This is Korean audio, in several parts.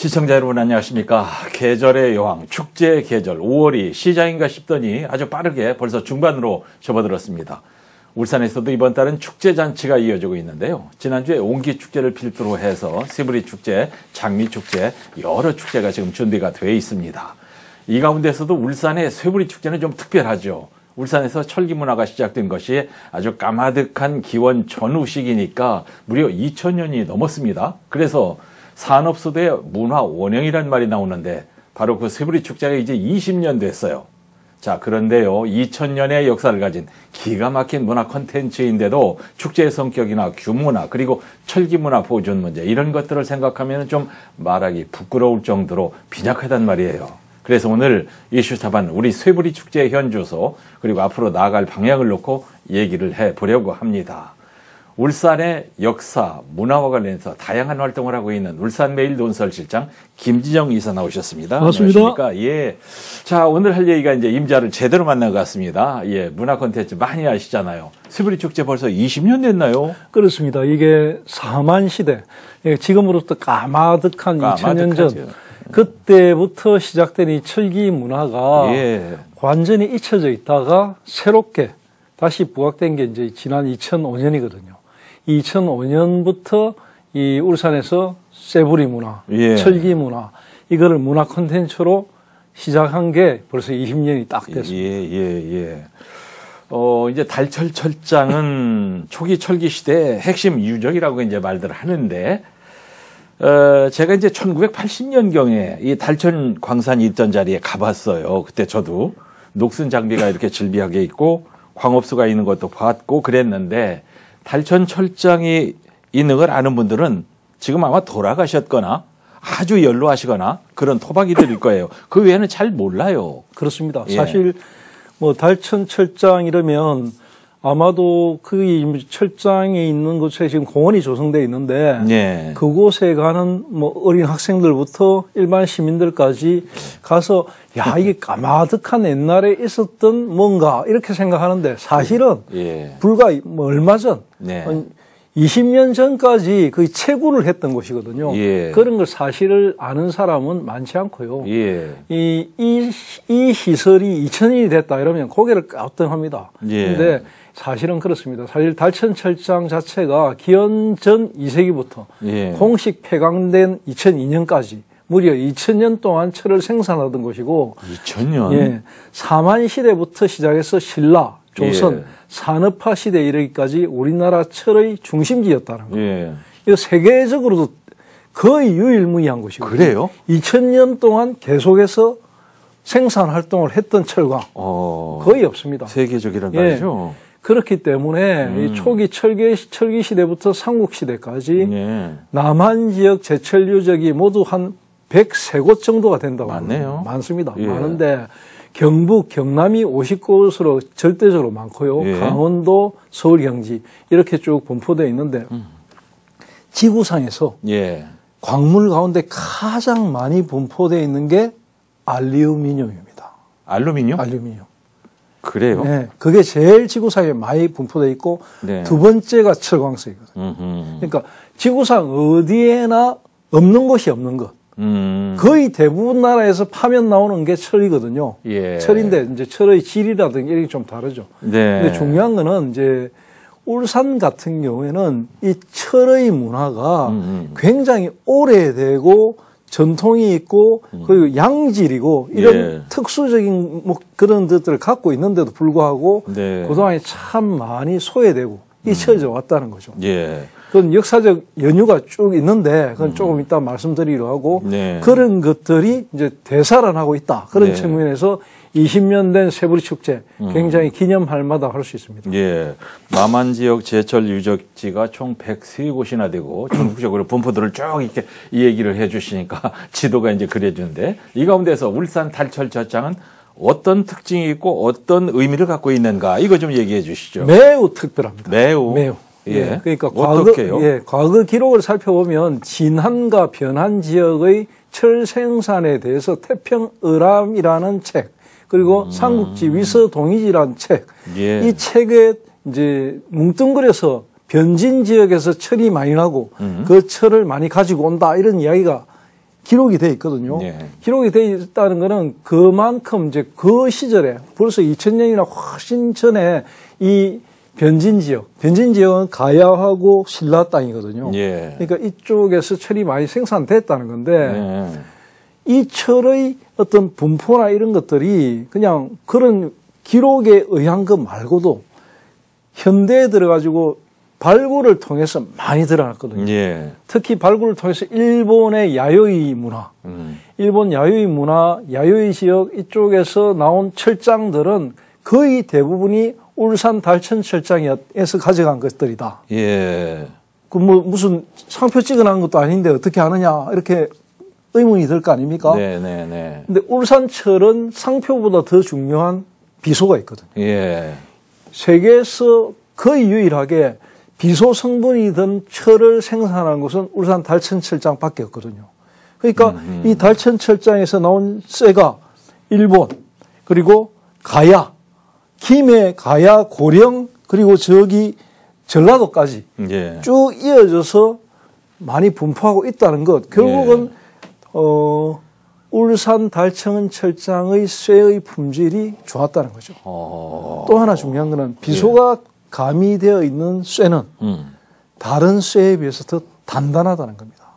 시청자 여러분 안녕하십니까. 계절의 여왕 축제 계절 5월이 시작인가 싶더니 아주 빠르게 벌써 중반으로 접어들었습니다. 울산에서도 이번 달은 축제잔치가 이어지고 있는데요. 지난주에 옹기축제를 필두로 해서 시부리축제, 장미축제 여러 축제가 지금 준비가 되어 있습니다. 이 가운데서도 울산의 쇠부리축제는 좀 특별하죠. 울산에서 철기문화가 시작된 것이 아주 까마득한 기원 전후 시기니까 무려 2000년이 넘었습니다. 그래서 산업소대의 문화원형이란 말이 나오는데 바로 그 쇠부리축제가 이제 20년 됐어요. 자, 그런데요, 2000년의 역사를 가진 기가 막힌 문화 콘텐츠인데도 축제의 성격이나 규모나 그리고 철기문화 보존 문제 이런 것들을 생각하면 좀 말하기 부끄러울 정도로 빈약하단 말이에요. 그래서 오늘 이슈 잡은 우리 쇠부리축제의 현주소 그리고 앞으로 나아갈 방향을 놓고 얘기를 해보려고 합니다. 울산의 역사, 문화와 관련해서 다양한 활동을 하고 있는 울산매일논설실장 김진영 이사 나오셨습니다. 반갑습니다. 안녕하십니까? 예. 자, 오늘 할 얘기가 이제 임자를 제대로 만난 것 같습니다. 예, 문화 콘텐츠 많이 아시잖아요. 쇠부리축제 벌써 20년 됐나요? 그렇습니다. 이게 사만시대, 지금으로부터 까마득한 2000년 전, 그때부터 시작된 이 철기 문화가 완전히 잊혀져 있다가 새롭게 다시 부각된 게 이제 지난 2005년이거든요. 2005년부터 이 울산에서 쇠부리 문화, 철기 문화, 이거를 문화 콘텐츠로 시작한 게 벌써 20년이 딱 됐습니다. 이제 달철철장은 초기 철기 시대의 핵심 유적이라고 이제 말들 하는데, 제가 이제 1980년경에 이 달천 광산이 있던 자리에 가봤어요. 그때 저도 녹슨 장비가 이렇게 질비하게 있고 광업소가 있는 것도 봤고 그랬는데, 달천 철장이 있는 걸 아는 분들은 지금 아마 돌아가셨거나 아주 연로하시거나 그런 토박이들일 거예요. 그 외에는 잘 몰라요. 그렇습니다. 사실 뭐 달천 철장 이러면 아마도 그 철장에 있는 곳에 지금 공원이 조성되어 있는데 그곳에 가는 뭐 어린 학생들부터 일반 시민들까지 가서 야, 이게 까마득한 옛날에 있었던 뭔가 이렇게 생각하는데 사실은 불과 뭐 얼마 전 20년 전까지 거의 채굴을 했던 곳이거든요. 그런 걸 사실을 아는 사람은 많지 않고요. 이 시설이 2000년이 됐다 이러면 고개를 까우뚱합니다. 근데 사실은 그렇습니다. 사실 달천 철장 자체가 기원 전 2세기부터 공식 폐광된 2002년까지 무려 2000년 동안 철을 생산하던 곳이고 2000년? 사만시대부터 시작해서 신라, 조선, 산업화 시대에 이르기까지 우리나라 철의 중심지였다는 거예요. 이거 세계적으로도 거의 유일무이한 곳이고 그래요? 2000년 동안 계속해서 생산 활동을 했던 철광 거의 없습니다. 세계적이란 말이죠. 그렇기 때문에 이 초기 철기 시대부터 삼국시대까지 남한 지역 제철 유적이 모두 한 103곳 정도가 된다고 많네요. 많습니다. 많은데 경북, 경남이 50곳으로 절대적으로 많고요. 강원도, 서울, 경기 이렇게 쭉 분포되어 있는데 지구상에서 광물 가운데 가장 많이 분포되어 있는 게 알루미늄입니다. 알루미늄? 알루미늄. 그래요? 네, 그게 제일 지구상에 많이 분포되어 있고 두 번째가 철광석이거든요. 그러니까 지구상 어디에나 없는 곳이 없는 것. 거의 대부분 나라에서 파면 나오는 게 철이거든요. 철인데 이제 철의 질이라든지 이런 게 좀 다르죠. 근데 중요한 거는 이제 울산 같은 경우에는 이 철의 문화가 굉장히 오래되고 전통이 있고 그리고 양질이고 이런 특수적인 뭐 그런 것들을 갖고 있는데도 불구하고 그동안에 참 많이 소외되고 잊혀져 왔다는 거죠. 그건 역사적 연유가 쭉 있는데 그건 조금 이따 말씀드리려 하고 그런 것들이 이제 되살아나고 있다. 그런 측면에서 20년 된 쇠부리축제 굉장히 기념할 만하다 할 수 있습니다. 남한 지역 제철 유적지가 총 103곳이나 되고 전국적으로 분포들을 쭉 이렇게 이 얘기를 해 주시니까 지도가 이제 그려주는데 이 가운데서 울산 달철 철장은 어떤 특징이 있고 어떤 의미를 갖고 있는가 이거 좀 얘기해 주시죠. 매우 특별합니다. 매우. 그러니까 어떻게요? 과거 기록을 살펴보면 진한과 변한 지역의 철 생산에 대해서 태평의람이라는 책 그리고 삼국지 위서동의지라는 책, 이 책에 이제 뭉뚱그려서 변진 지역에서 철이 많이 나고 그 철을 많이 가지고 온다 이런 이야기가 기록이 돼 있거든요. 예. 기록이 돼 있다는 거는 그만큼 이제 그 시절에 벌써 2000년이나 훨씬 전에 이 변진 지역은 가야하고 신라 땅이거든요. 예. 그러니까 이쪽에서 철이 많이 생산됐다는 건데 이 철의 어떤 분포나 이런 것들이 그냥 그런 기록에 의한 것 말고도 현대에 들어가지고 발굴을 통해서 많이 드러났거든요. 예. 특히 발굴을 통해서 일본의 야요이 문화, 일본 야요이 문화, 야요이 지역 이쪽에서 나온 철장들은 거의 대부분이 울산 달천 철장에서 가져간 것들이다. 예. 그 무슨 상표 찍어놓은 것도 아닌데 어떻게 아느냐 이렇게 의문이 들 거 아닙니까? 네네네. 근데 울산철은 상표보다 더 중요한 비소가 있거든요. 예. 세계에서 거의 유일하게 비소 성분이 든 철을 생산한 곳은 울산 달천철장밖에 없거든요. 그러니까 이 달천철장에서 나온 쇠가 일본, 그리고 가야, 김해, 가야, 고령, 그리고 저기 전라도까지 예. 쭉 이어져서 많이 분포하고 있다는 것. 결국은 울산 달천 철장의 쇠의 품질이 좋았다는 거죠. 또 하나 중요한 거는 비소가 가미되어 있는 쇠는 다른 쇠에 비해서 더 단단하다는 겁니다.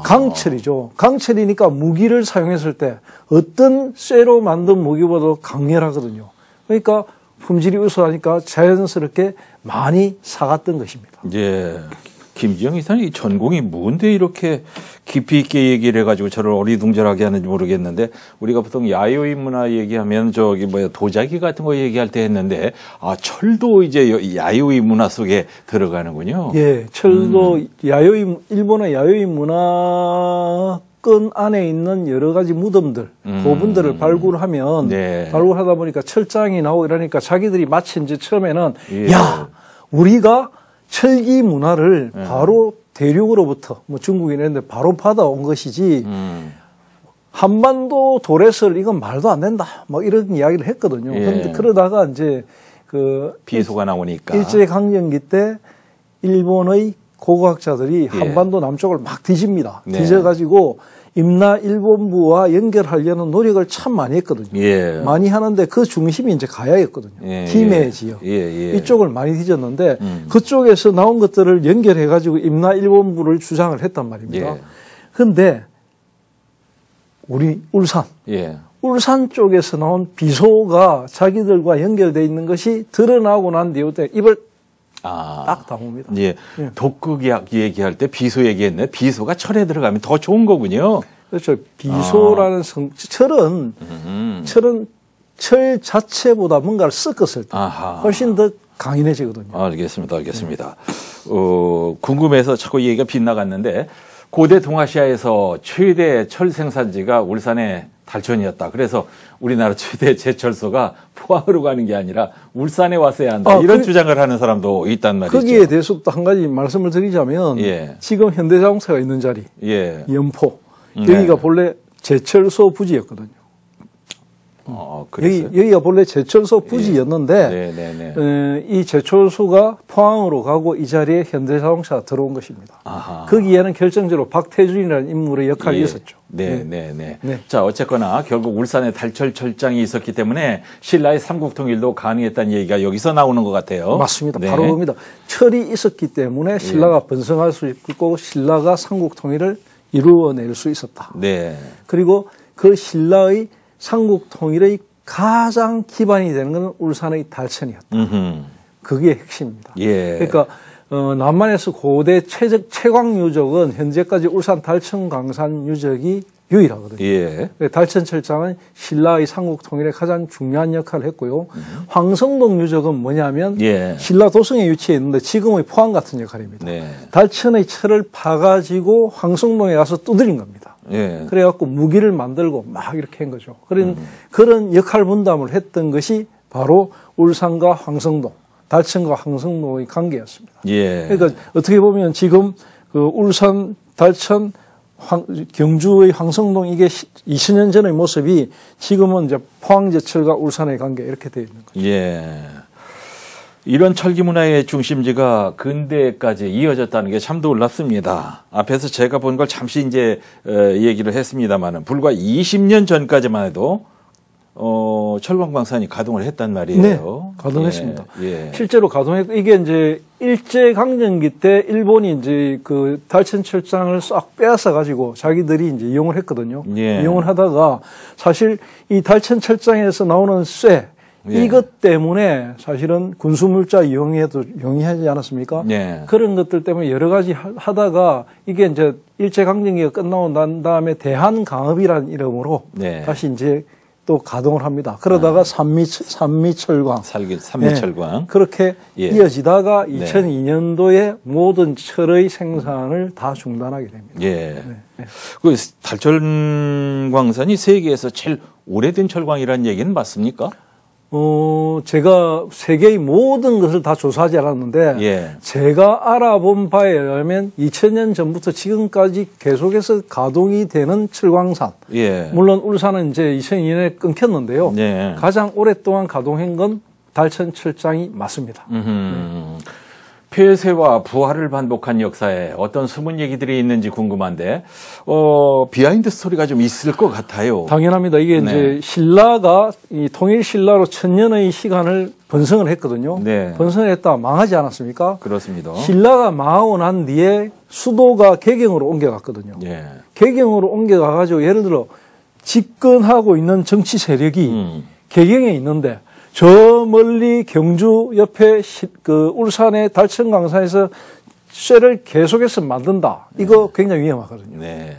강철이죠. 강철이니까 무기를 사용했을 때 어떤 쇠로 만든 무기보다도 강렬하거든요. 그러니까 품질이 우수하니까 자연스럽게 많이 사갔던 것입니다. 예. 김지영 이사님, 이 전공이 뭔데 이렇게 깊이 있게 얘기를 해가지고 저를 어리둥절하게 하는지 모르겠는데, 우리가 보통 야요이 문화 얘기하면 도자기 같은 거 얘기할 때 했는데, 철도 이제 야요이 문화 속에 들어가는군요. 예, 철도 야요이, 일본의 야요이 문화권 안에 있는 여러 가지 무덤들, 고분들을 발굴하면, 발굴하다 보니까 철장이 나오고 이러니까 자기들이 마치 이제 처음에는, 우리가 철기 문화를 바로 대륙으로부터 중국이나 이런 데 바로 받아온 것이지 한반도 도래설 이건 말도 안 된다 이런 이야기를 했거든요. 그런데 그러다가 이제 비소가 나오니까 일제강점기 때 일본의 고고학자들이 한반도 남쪽을 막 뒤집니다. 뒤져가지고 임나 일본부와 연결하려는 노력을 참 많이 했거든요. 많이 하는데 그 중심이 이제 가야였거든요. 김해 지역. 이쪽을 많이 뒤졌는데 그쪽에서 나온 것들을 연결해가지고 임나 일본부를 주장을 했단 말입니다. 그런데 우리 울산 쪽에서 나온 비소가 자기들과 연결되어 있는 것이 드러나고 난 뒤에 입을 딱 다뭅니다. 독극약 얘기할 때 비소 얘기했네. 비소가 철에 들어가면 더 좋은 거군요. 그렇죠. 비소라는 철은 철 자체보다 뭔가를 섞었을 때 훨씬 더 강인해지거든요. 알겠습니다. 궁금해서 자꾸 얘기가 빗나갔는데, 고대 동아시아에서 최대 철 생산지가 울산의 달천이었다. 그래서 우리나라 최대 제철소가 포항으로 가는 게 아니라 울산에 왔어야 한다. 이런 주장을 하는 사람도 있단 말이죠. 거기에 대해서 또 한 가지 말씀을 드리자면 지금 현대자동차가 있는 자리, 연포, 여기가 본래 제철소 부지였거든요. 여기가 본래 제철소 부지였는데 이 제철소가 포항으로 가고 이 자리에 현대자동차가 들어온 것입니다. 거기에는 결정적으로 박태준이라는 인물의 역할이 있었죠. 자, 어쨌거나 결국 울산에 달철철장이 있었기 때문에 신라의 삼국통일도 가능했다는 얘기가 여기서 나오는 것 같아요. 맞습니다. 바로 그겁니다. 철이 있었기 때문에 신라가 번성할 수 있고 신라가 삼국통일을 이루어낼 수 있었다. 그리고 그 신라의 삼국통일의 가장 기반이 되는 것은 울산의 달천이었다. 그게 핵심입니다. 그러니까 남한에서 고대 최광 유적은 현재까지 울산 달천 강산 유적이 유일하거든요. 달천 철장은 신라의 삼국통일에 가장 중요한 역할을 했고요. 황성동 유적은 뭐냐면 신라 도성에 위치해 있는데 지금의 포항 같은 역할입니다. 달천의 철을 파가지고 황성동에 가서 두드린 겁니다. 그래갖고 무기를 만들고 막 이렇게 한 거죠. 그런 역할 분담을 했던 것이 바로 울산과 황성동, 달천과 황성동의 관계였습니다. 그러니까 어떻게 보면 지금 그 울산, 달천, 경주의 황성동 이게 20년 전의 모습이 지금은 이제 포항제철과 울산의 관계 이렇게 되어 있는 거죠. 이런 철기 문화의 중심지가 근대까지 이어졌다는 게 참 놀랍습니다. 앞에서 제가 본 걸 잠시 이제 얘기를 했습니다만은 불과 20년 전까지만 해도 철광광산이 가동을 했단 말이에요. 네, 가동했습니다. 예. 실제로 가동했고 이게 이제 일제강점기 때 일본이 이제 그 달천철장을 싹 빼앗아 가지고 자기들이 이제 이용을 했거든요. 예. 이용을 하다가 사실 이 달천철장에서 나오는 쇠 예. 이것 때문에 사실은 군수물자 이용에도 용이하지 않았습니까? 예. 그런 것들 때문에 여러 가지 하다가 이게 이제 일제강점기가 끝나고 난 다음에 대한강업이라는 이름으로 네. 다시 이제 또 가동을 합니다. 그러다가 산미철광. 산미철광. 네. 그렇게 예. 이어지다가 2002년도에 모든 철의 생산을 다 중단하게 됩니다. 예. 네. 네. 그 달천광산이 세계에서 제일 오래된 철광이라는 얘기는 맞습니까? 제가 세계의 모든 것을 다 조사하지 않았는데, 예. 제가 알아본 바에 의하면 2000년 전부터 지금까지 계속해서 가동이 되는 철광산. 예. 물론 울산은 이제 2002년에 끊겼는데요. 예. 가장 오랫동안 가동한 건 달천철장이 맞습니다. 폐쇄와 부활을 반복한 역사에 어떤 숨은 얘기들이 있는지 궁금한데, 비하인드 스토리가 좀 있을 것 같아요. 당연합니다. 이게 네. 이제 신라가 이 통일 신라로 1000년의 시간을 번성을 했거든요. 네. 번성을 했다 망하지 않았습니까? 그렇습니다. 신라가 망하고 난 뒤에 수도가 개경으로 옮겨갔거든요. 예. 개경으로 옮겨가가지고 예를 들어 집권하고 있는 정치 세력이 개경에 있는데 저 멀리 경주 옆에 그 울산의 달천광산에서 쇠를 계속해서 만든다. 이거 굉장히 위험하거든요. 네.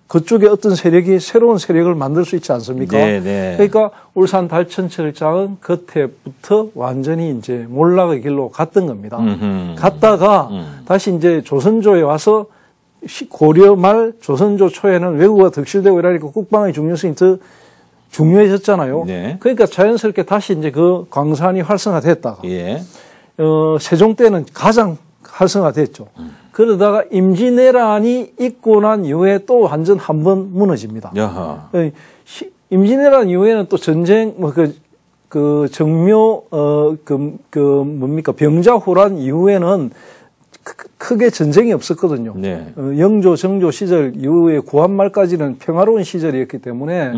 그쪽에 어떤 세력이 새로운 세력을 만들 수 있지 않습니까? 네, 네. 그러니까 울산 달천철장은 그때부터 완전히 이제 몰락의 길로 갔던 겁니다. 갔다가 다시 이제 조선조에 와서 고려 말 조선조 초에는 외국어가 덕실되고 이러니까 국방의 중요성이 더 중요해졌잖아요. 네. 그러니까 자연스럽게 다시 이제 그 광산이 활성화됐다가 예. 세종 때는 가장 활성화됐죠. 그러다가 임진왜란이 있고 난 이후에 또 완전 한번 무너집니다. 야하. 임진왜란 이후에는 또 전쟁 그 정묘 뭡니까 병자호란 이후에는 크게 전쟁이 없었거든요. 네. 영조, 정조 시절 이후에 구한말까지는 평화로운 시절이었기 때문에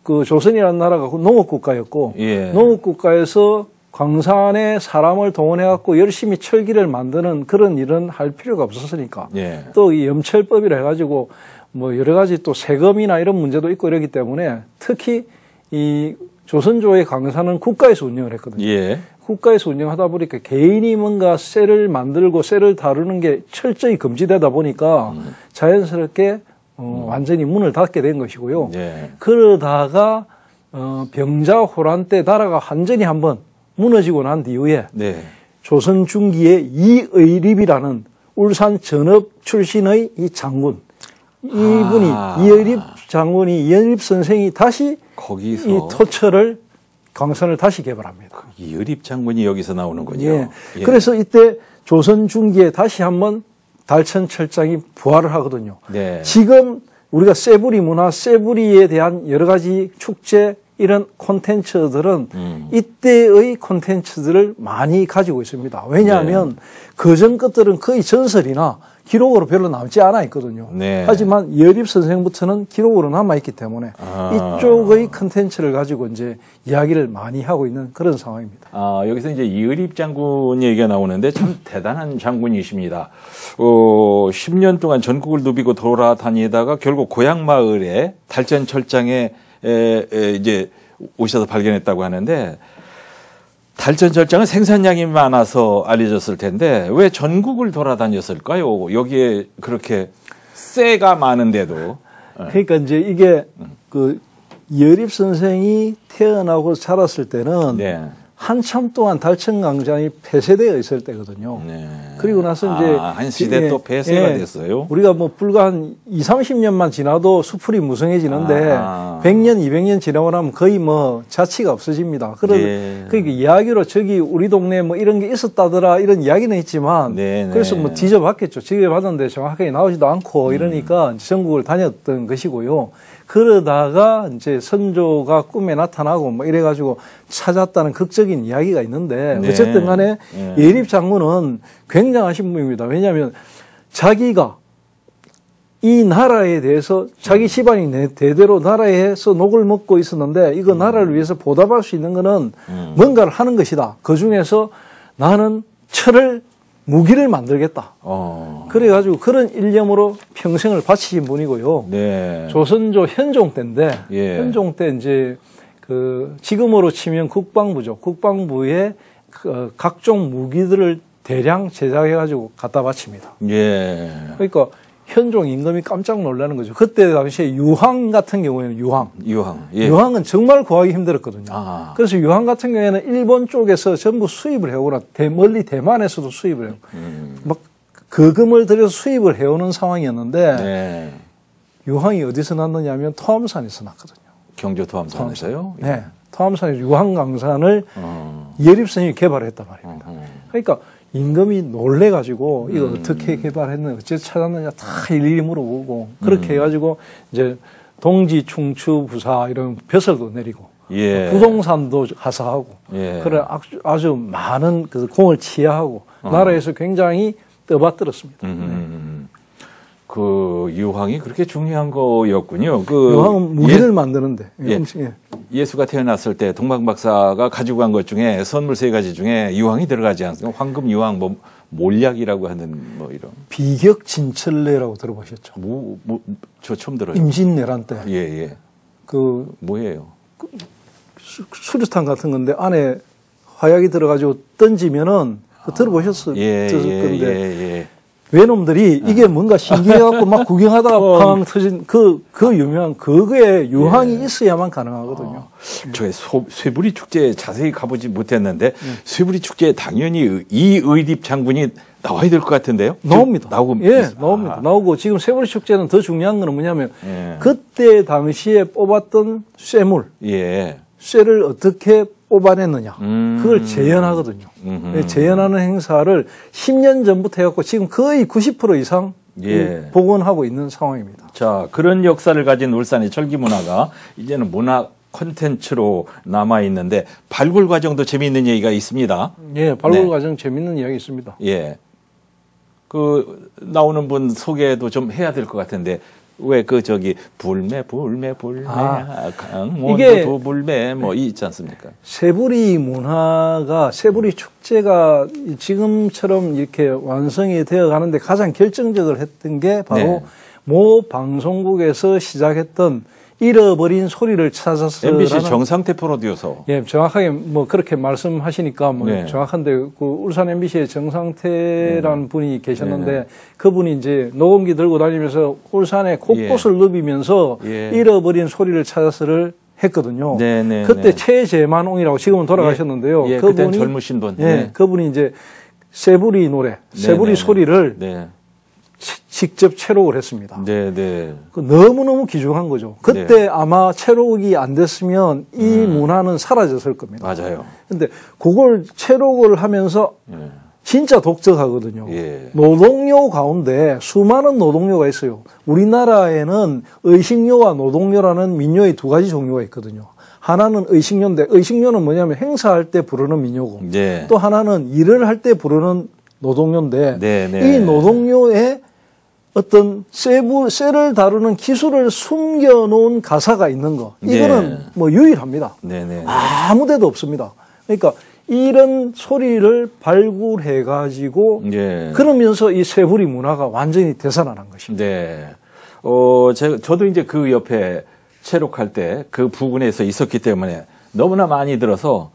그 조선이라는 나라가 농업국가였고 예. 농업국가에서 광산에 사람을 동원해갖고 열심히 철기를 만드는 그런 일은 할 필요가 없었으니까. 예. 또 이 염철법이라 해가지고 뭐 여러 가지 또 세금이나 이런 문제도 있고 이러기 때문에 특히 이 조선조의 광산은 국가에서 운영을 했거든요. 예. 국가에서 운영하다 보니까 개인이 뭔가 쇠를 만들고 쇠를 다루는 게 철저히 금지되다 보니까 자연스럽게 완전히 문을 닫게 된 것이고요. 예. 그러다가 병자호란 때 나라가 완전히 한번 무너지고 난 뒤에 네. 조선 중기에 이의립이라는 울산 전업 출신의 이 장군 이분이 이의립 장군이 이의립 선생이 다시 거기서 이 토철을 광산을 다시 개발합니다. 이의립 장군이 여기서 나오는군요. 예. 예. 그래서 이때 조선 중기에 다시 한번 달천철장이 부활을 하거든요. 네. 지금 우리가 쇠부리 문화, 쇠부리에 대한 여러 가지 축제 이런 콘텐츠들은 이때의 콘텐츠들을 많이 가지고 있습니다. 왜냐하면 그전 것들은 거의 전설이나 기록으로 별로 남지 않아 있거든요. 네. 하지만 이의립 선생부터는 기록으로 남아있기 때문에 이쪽의 콘텐츠를 가지고 이제 이야기를 많이 하고 있는 그런 상황입니다. 여기서 이제 이의립 장군 얘기가 나오는데 참 대단한 장군이십니다. 10년 동안 전국을 누비고 돌아다니다가 결국 고향 마을에 달천철장에 이제 오셔서 발견했다고 하는데 달천철장은 생산량이 많아서 알려졌을 텐데 왜 전국을 돌아다녔을까요? 여기에 그렇게 쇠가 많은데도. 그러니까 이제 이게 그 이의립 선생이 태어나고 자랐을 때는 네. 한참 동안 달천광산이 폐쇄되어 있을 때거든요. 네. 그리고 나서 이제 한 시대 또 폐쇄가 됐어요. 우리가 뭐 불과 한 20-30년만 지나도 수풀이 무성해지는데 100년, 200년 지나고 나면 거의 뭐 자취가 없어집니다. 그러니까 이야기로 저기 우리 동네에 뭐 이런 게 있었다더라 이런 이야기는 있지만 그래서 뭐 뒤져봤겠죠. 뒤져봤는데 정확하게 나오지도 않고 이러니까 전국을 다녔던 것이고요. 그러다가 이제 선조가 꿈에 나타나고 뭐 이래가지고 찾았다는 극적인 이야기가 있는데 네. 어쨌든 간에 예립 장군은 굉장하신 분입니다. 왜냐하면 자기가 이 나라에 대해서 자기 집안이 대대로 나라에서 녹을 먹고 있었는데 이거 나라를 위해서 보답할 수 있는 거는 뭔가를 하는 것이다. 그중에서 나는 철을 무기를 만들겠다. 그래가지고 그런 일념으로 평생을 바치신 분이고요. 네. 조선조 현종 때인데 예. 현종 때 이제 그 지금으로 치면 국방부죠. 국방부에 그 각종 무기들을 대량 제작해가지고 갖다 바칩니다. 예. 그러니까 현종 임금이 깜짝 놀라는 거죠. 그때 당시에 유황 같은 경우에는 유황. 예. 유황은 정말 구하기 힘들었거든요. 아. 그래서 유황 같은 경우에는 일본 쪽에서 전부 수입을 해오거나 멀리 대만에서도 수입을 해요. 막 거금을 들여서 수입을 해오는 상황이었는데 네. 유황이 어디서 났느냐 하면 토암산에서 났거든요. 경주 토암산에서요? 네. 토암산에서 유황강산을 예립선이 개발했단 말입니다. 그러니까 임금이 놀래가지고 이거 어떻게 개발했느냐, 어째 찾았느냐 다 일일이 물어보고 그렇게 해가지고 이제 동지, 충추, 부사 이런 벼슬도 내리고 예. 부동산도 하사하고 예. 그래 아주 많은 그 공을 치하하고 나라에서 굉장히 떠받들었습니다. 그 유황이 그렇게 중요한 거였군요. 그 유황은 무기를 만드는데. 예수가 태어났을 때 동방박사가 가지고 간 것 중에 선물 3가지 중에 유황이 들어가지 않습니까? 황금, 유황, 뭐 몰약이라고 하는 뭐 이런. 비격진철례라고 들어보셨죠? 저 처음 들어요. 임진왜란 때. 예. 그 뭐예요? 수류탄 같은 건데 안에 화약이 들어가지고 던지면은 들어보셨을 건데. 외놈들이 이게 뭔가 신기해갖고 막 구경하다가 팡 터진 그 유명한 그거에 유황이 있어야만 가능하거든요. 저의 쇠부리 축제에 자세히 가보지 못했는데 쇠부리 축제에 당연히 이의립 장군이 나와야 될 것 같은데요? 나옵니다. 나옵니다. 나오고 지금 쇠부리 축제는 더 중요한 거는 뭐냐면 그때 당시에 뽑았던 쇠물, 쇠를 어떻게 뽑아냈느냐. 그걸 재현하거든요. 재현하는 행사를 10년 전부터 해갖고 지금 거의 90% 이상 복원하고 있는 상황입니다. 자, 그런 역사를 가진 울산의 철기 문화가 이제는 문화 콘텐츠로 남아있는데 발굴 과정도 재미있는 얘기가 있습니다. 예, 발굴 과정 재미있는 이야기 있습니다. 예. 그 나오는 분 소개도 좀 해야 될 것 같은데 왜 불매 강원도 불매 뭐 있지 않습니까? 쇠부리 문화가 쇠부리 축제가 지금처럼 이렇게 완성이 되어 가는데 가장 결정적으로 했던 게 바로 모 방송국에서 시작했던 잃어버린 소리를 찾아서 MBC 정상태 프로듀서. 예, 정확하게 뭐 그렇게 말씀하시니까 뭐 정확한데 그 울산 MBC의 정상태라는 분이 계셨는데 그분이 이제 녹음기 들고 다니면서 울산의 곳곳을 누비면서 잃어버린 소리를 찾아서를 했거든요. 그때 최재만옹이라고 지금은 돌아가셨는데요. 그때 젊으신 분. 그분이 이제 쇠부리 노래, 쇠부리 소리를 직접 채록을 했습니다. 너무너무 귀중한 거죠. 그때 아마 채록이 안 됐으면 이 문화는 사라졌을 겁니다. 맞아요. 근데 그걸 채록을 하면서 진짜 독특하거든요. 노동요 가운데 수많은 노동요가 있어요. 우리나라에는 의식요와 노동요라는 민요의 2가지 종류가 있거든요. 하나는 의식요인데 의식요는 뭐냐면 행사할 때 부르는 민요고 또 하나는 일을 할 때 부르는 노동요인데 이 노동요에 어떤 쇠를 다루는 기술을 숨겨놓은 가사가 있는 거. 이거는 뭐 유일합니다. 아무 데도 없습니다. 그러니까 이런 소리를 발굴해가지고 그러면서 이 쇠부리 문화가 완전히 되살아난 것입니다. 저도 이제 그 옆에 체록할 때 그 부근에서 있었기 때문에 너무나 많이 들어서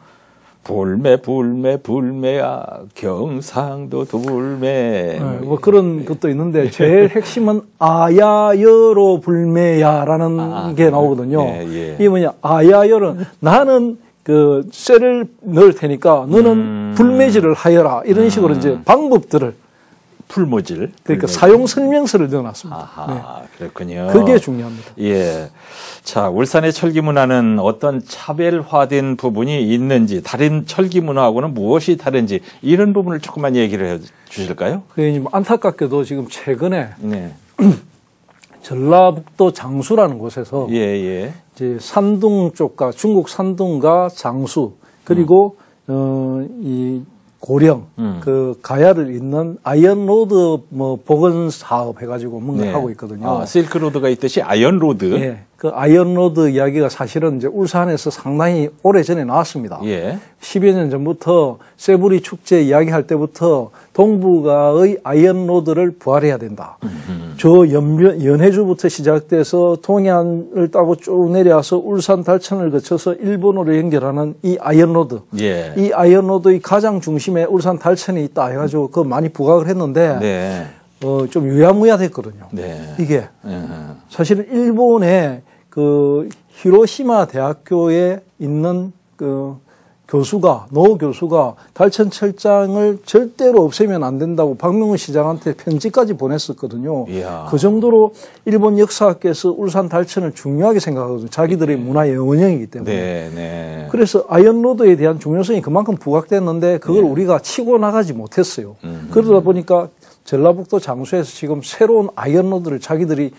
불매야 경상도 불매 뭐 그런 것도 있는데 제일 핵심은 아야여로 불매야라는 게 나오거든요. 이게 뭐냐 아야여는 나는 그 쇠를 넣을 테니까 너는 불매질을 하여라 이런 식으로 이제 방법들을 풀모질 그러니까 사용 설명서를 넣어놨습니다. 그렇군요. 그게 중요합니다. 자, 울산의 철기 문화는 어떤 차별화된 부분이 있는지, 다른 철기 문화하고는 무엇이 다른지 이런 부분을 조금만 얘기를 해 주실까요? 안타깝게도 지금 최근에 전라북도 장수라는 곳에서 예, 예. 이제 산둥 쪽과 중국 산둥과 장수 그리고 이 고령 그 가야를 잇는 아이언로드 뭐 복원 사업 해가지고 뭔가 네. 하고 있거든요. 아, 실크로드가 있듯이 아이언로드. 예. 그 아이언로드 이야기가 사실은 이제 울산에서 상당히 오래 전에 나왔습니다. 예. 10여 년 전부터 세부리 축제 이야기할 때부터 동북아의 아이언로드를 부활해야 된다. 저 연해주부터 시작돼서 동해안을 따고 쭉 내려와서 울산 달천을 거쳐서 일본으로 연결하는 이 아이언로드. 예. 이 아이언로드의 가장 중심에 울산 달천이 있다 해가지고 그 많이 부각을 했는데 네. 좀 유야무야 됐거든요. 네. 이게 사실은 일본의 그 히로시마 대학교에 있는 그 노 교수가 달천 철장을 절대로 없애면 안 된다고 박명훈 시장한테 편지까지 보냈었거든요. 이야. 그 정도로 일본 역사학계에서 울산 달천을 중요하게 생각하거든요. 자기들의 문화의 원형이기 때문에. 네, 네. 그래서 아이언로드에 대한 중요성이 그만큼 부각됐는데 그걸 우리가 치고 나가지 못했어요. 그러다 보니까 전라북도 장수에서 지금 새로운 아이언로드를 자기들이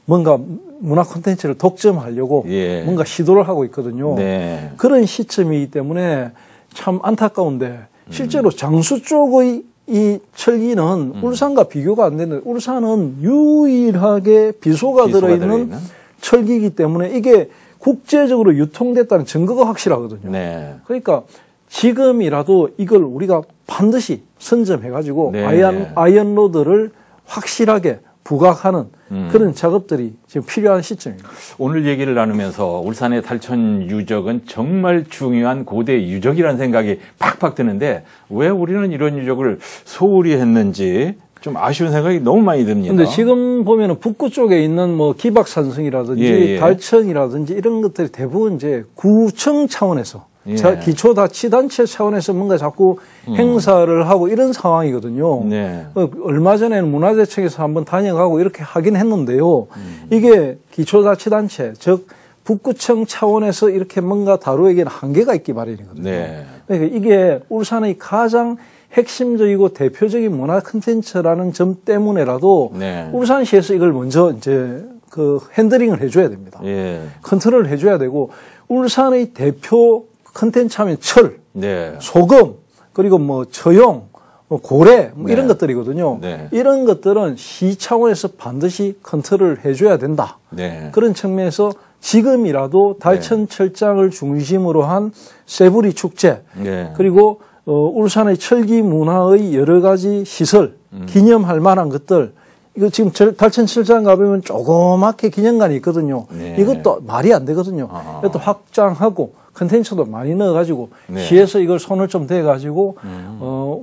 뭔가 문화 콘텐츠를 독점하려고 예. 뭔가 시도를 하고 있거든요. 네. 그런 시점이기 때문에 참 안타까운데 실제로 장수 쪽의 이 철기는 울산과 비교가 안 되는 울산은 유일하게 비소가 들어있는 철기이기 때문에 이게 국제적으로 유통됐다는 증거가 확실하거든요. 네. 그러니까 지금이라도 이걸 우리가 반드시 선점해가지고 네. 아이언로드를 확실하게 부각하는 그런 작업들이 지금 필요한 시점입니다. 오늘 얘기를 나누면서 울산의 달천 유적은 정말 중요한 고대 유적이라는 생각이 팍팍 드는데 왜 우리는 이런 유적을 소홀히 했는지 좀 아쉬운 생각이 너무 많이 듭니다. 근데 지금 보면은 북구 쪽에 있는 뭐 기박산성이라든지 예. 달천이라든지 이런 것들이 대부분 이제 구청 차원에서 예. 기초자치단체 차원에서 뭔가 자꾸 행사를 하고 이런 상황이거든요. 네. 얼마 전에는 문화재청에서 한번 다녀가고 이렇게 하긴 했는데요. 이게 기초자치단체, 즉 북구청 차원에서 이렇게 뭔가 다루기에는 한계가 있기 마련이거든요. 네. 그러니까 이게 울산의 가장 핵심적이고 대표적인 문화 콘텐츠라는 점 때문에라도 네. 울산시에서 이걸 먼저 이제 그 핸들링을 해줘야 됩니다. 예. 컨트롤을 해줘야 되고 울산의 대표 콘텐츠 하면 철, 네. 소금, 그리고 뭐 처용, 뭐 고래 뭐 네. 이런 것들이거든요. 네. 이런 것들은 시 차원에서 반드시 컨트롤을 해줘야 된다. 네. 그런 측면에서 지금이라도 달천 철장을 중심으로 한 세부리 축제 네. 그리고 울산의 철기 문화의 여러 가지 시설, 기념할 만한 것들 이거 지금 달천 철장 가보면 조그맣게 기념관이 있거든요. 네. 이것도 말이 안 되거든요. 이것도 확장하고 컨텐츠도 많이 넣어가지고 네. 시에서 이걸 손을 좀 대가지고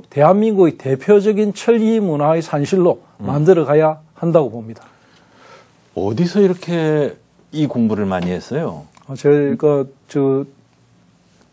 대한민국의 대표적인 철기 문화의 산실로 만들어가야 한다고 봅니다. 어디서 이렇게 이 공부를 많이 했어요? 제가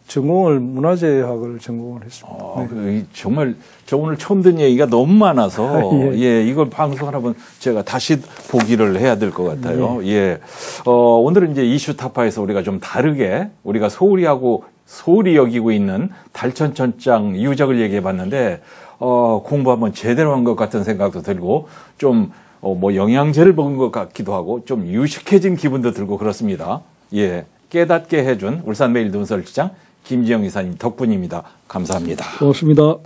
전공을 문화재학을 전공을 했습니다. 네. 정말 저 오늘 처음 듣는 얘기가 너무 많아서 예. 이걸 방송을 한번 제가 다시 보기를 해야 될 것 같아요. 예. 오늘은 이제 이슈 타파에서 우리가 좀 다르게 우리가 소홀히 여기고 있는 달천 철장 유적을 얘기해 봤는데 공부 한번 제대로 한 것 같은 생각도 들고 좀 뭐 영양제를 먹은 것 같기도 하고 좀 유식해진 기분도 들고 그렇습니다. 예. 깨닫게 해준 울산매일 논설지장 김지영 이사님 덕분입니다. 감사합니다. 고맙습니다.